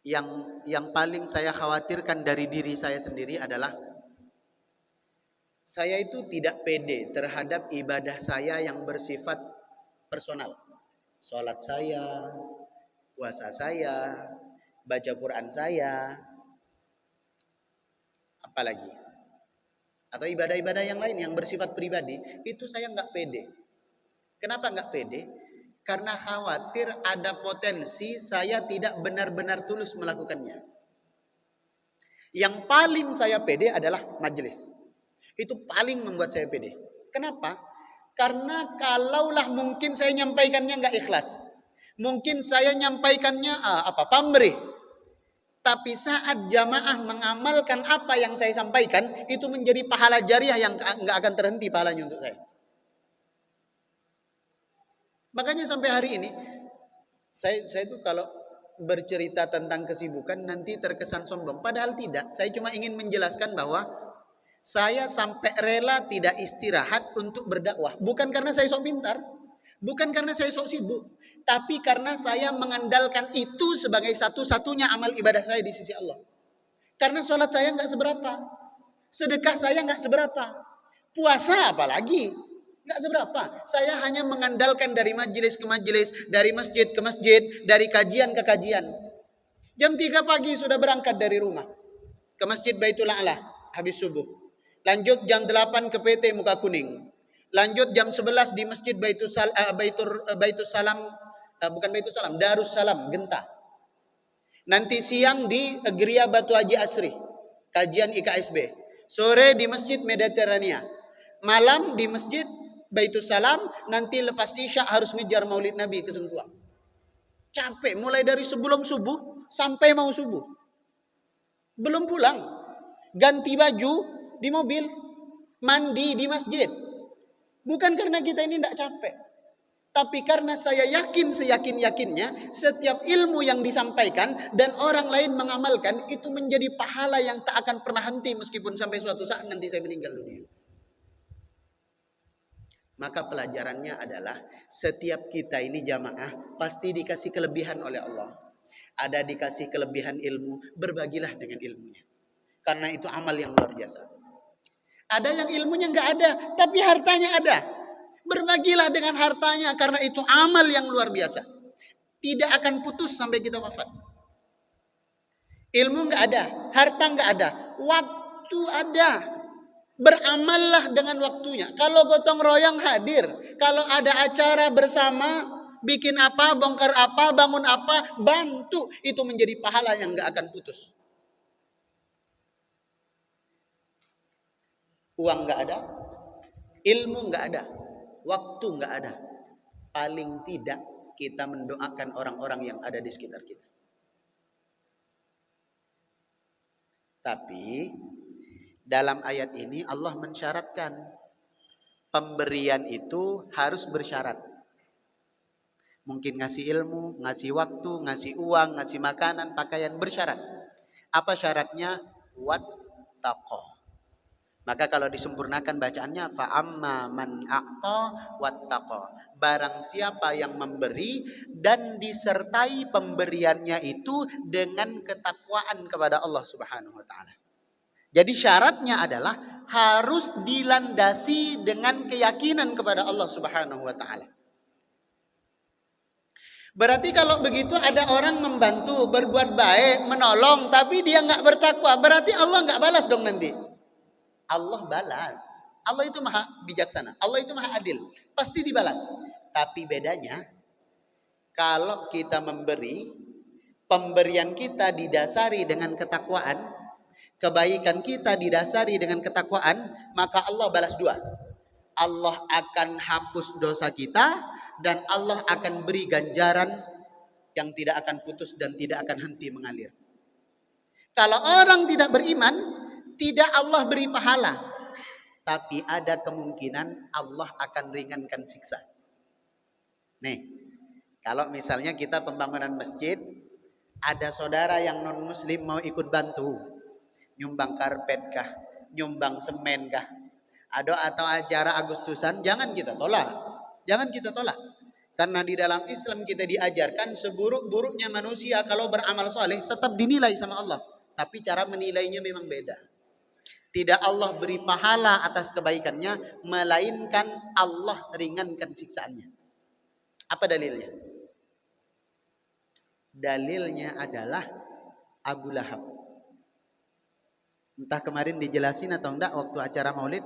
yang paling saya khawatirkan dari diri saya sendiri adalah saya itu tidak pede terhadap ibadah saya yang bersifat personal. Salat saya, puasa saya, baca Quran saya, apalagi. Atau ibadah-ibadah yang lain yang bersifat pribadi, itu saya nggak pede. Kenapa nggak pede? Karena khawatir ada potensi saya tidak benar-benar tulus melakukannya. Yang paling saya pede adalah majelis. Itu paling membuat saya pede. Kenapa? Karena kalaulah mungkin saya nyampaikannya nggak ikhlas. Mungkin saya nyampaikannya pamrih. Tapi saat jamaah mengamalkan apa yang saya sampaikan, itu menjadi pahala jariah yang nggak akan terhenti pahalanya untuk saya. Makanya sampai hari ini, saya itu kalau bercerita tentang kesibukan nanti terkesan sombong. Padahal tidak. Saya cuma ingin menjelaskan bahwa saya sampai rela tidak istirahat untuk berdakwah. Bukan karena saya sok pintar. Bukan karena saya sok sibuk. Tapi karena saya mengandalkan itu sebagai satu-satunya amal ibadah saya di sisi Allah. Karena sholat saya nggak seberapa. Sedekah saya nggak seberapa. Puasa apalagi. Nggak seberapa. Saya hanya mengandalkan dari majelis ke majelis. Dari masjid ke masjid. Dari kajian ke kajian. Jam 3 pagi sudah berangkat dari rumah. Ke Masjid Baitul A'la. Habis subuh. Lanjut jam 8 ke PT Muka Kuning. Lanjut jam 11 di Masjid Baitul Salam, bukan Baitul Salam, Darussalam, Genta. Nanti siang di Geria Batu Haji Asri, kajian IKSB. Sore di Masjid Mediterania. Malam di Masjid Baitul Salam, nanti lepas Isya harus ngejar Maulid Nabi ke Sentuang. Capek mulai dari sebelum subuh sampai mau subuh. Belum pulang. Ganti baju di mobil, mandi di masjid. Bukan karena kita ini tidak capek, tapi karena saya yakin seyakin-yakinnya setiap ilmu yang disampaikan dan orang lain mengamalkan itu menjadi pahala yang tak akan pernah henti meskipun sampai suatu saat nanti saya meninggal dunia. Maka pelajarannya adalah setiap kita ini jamaah pasti dikasih kelebihan oleh Allah. Ada dikasih kelebihan ilmu, berbagilah dengan ilmunya. Karena itu amal yang luar biasa. Ada yang ilmunya nggak ada, tapi hartanya ada. Berbagilah dengan hartanya, karena itu amal yang luar biasa. Tidak akan putus sampai kita wafat. Ilmu nggak ada, harta nggak ada, waktu ada. Beramallah dengan waktunya. Kalau gotong royong hadir, kalau ada acara bersama, bikin apa, bongkar apa, bangun apa, bantu. Itu menjadi pahala yang nggak akan putus. Uang nggak ada, ilmu nggak ada, waktu nggak ada. Paling tidak kita mendoakan orang-orang yang ada di sekitar kita. Tapi dalam ayat ini Allah mensyaratkan pemberian itu harus bersyarat. Mungkin ngasih ilmu, ngasih waktu, ngasih uang, ngasih makanan, pakaian, bersyarat. Apa syaratnya? Wattaqah. Maka kalau disempurnakan bacaannya fa'amma man a'ta wattaqa. Barang siapa yang memberi dan disertai pemberiannya itu dengan ketakwaan kepada Allah Subhanahu wa taala. Jadi syaratnya adalah harus dilandasi dengan keyakinan kepada Allah Subhanahu wa taala. Berarti kalau begitu ada orang membantu, berbuat baik, menolong, tapi dia nggak bertakwa, berarti Allah nggak balas dong nanti. Allah balas. Allah itu maha bijaksana. Allah itu maha adil. Pasti dibalas. Tapi bedanya, kalau kita memberi, pemberian kita didasari dengan ketakwaan, kebaikan kita didasari dengan ketakwaan, maka Allah balas dua. Allah akan hapus dosa kita, dan Allah akan beri ganjaran yang tidak akan putus dan tidak akan henti mengalir. Kalau orang tidak beriman, tidak Allah beri pahala, tapi ada kemungkinan Allah akan ringankan siksa. Nih, kalau misalnya kita pembangunan masjid, ada saudara yang non muslim mau ikut bantu, nyumbang karpet kah, nyumbang semen kah, atau acara Agustusan, jangan kita tolak. Jangan kita tolak. Karena di dalam Islam kita diajarkan seburuk-buruknya manusia kalau beramal soleh tetap dinilai sama Allah. Tapi cara menilainya memang beda. Tidak Allah beri pahala atas kebaikannya, melainkan Allah ringankan siksaannya. Apa dalilnya? Dalilnya adalah Abu Lahab. Entah kemarin dijelasin atau enggak waktu acara Maulid.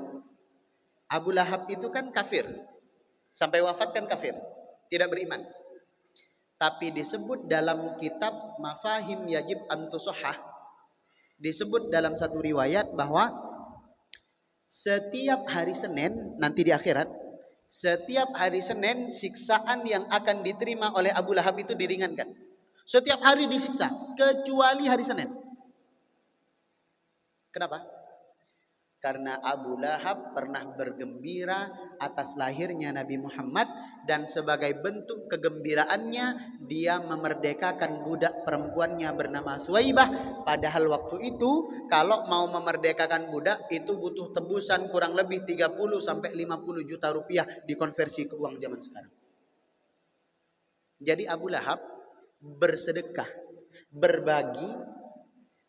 Abu Lahab itu kan kafir. Sampai wafat kan kafir. Tidak beriman. Tapi disebut dalam kitab Mafahim Yajib Antusohah, disebut dalam satu riwayat bahwa setiap hari Senin nanti di akhirat, setiap hari Senin siksaan yang akan diterima oleh Abu Lahab itu diringankan. Setiap hari disiksa kecuali hari Senin. Kenapa? Karena Abu Lahab pernah bergembira atas lahirnya Nabi Muhammad, dan sebagai bentuk kegembiraannya dia memerdekakan budak perempuannya bernama Suwaibah. Padahal waktu itu kalau mau memerdekakan budak itu butuh tebusan kurang lebih 30 sampai 50 juta rupiah dikonversi ke uang zaman sekarang. Jadi Abu Lahab bersedekah, berbagi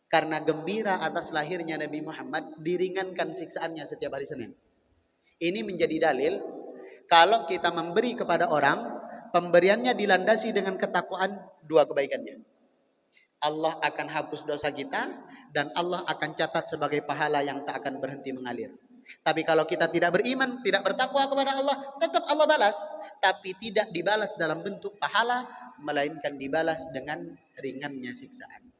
karena gembira atas lahirnya Nabi Muhammad, diringankan siksaannya setiap hari Senin. Ini menjadi dalil kalau kita memberi kepada orang, pemberiannya dilandasi dengan ketakwaan, dua kebaikannya. Allah akan hapus dosa kita dan Allah akan catat sebagai pahala yang tak akan berhenti mengalir. Tapi kalau kita tidak beriman, tidak bertakwa kepada Allah, tetap Allah balas, tapi tidak dibalas dalam bentuk pahala, melainkan dibalas dengan ringannya siksaan.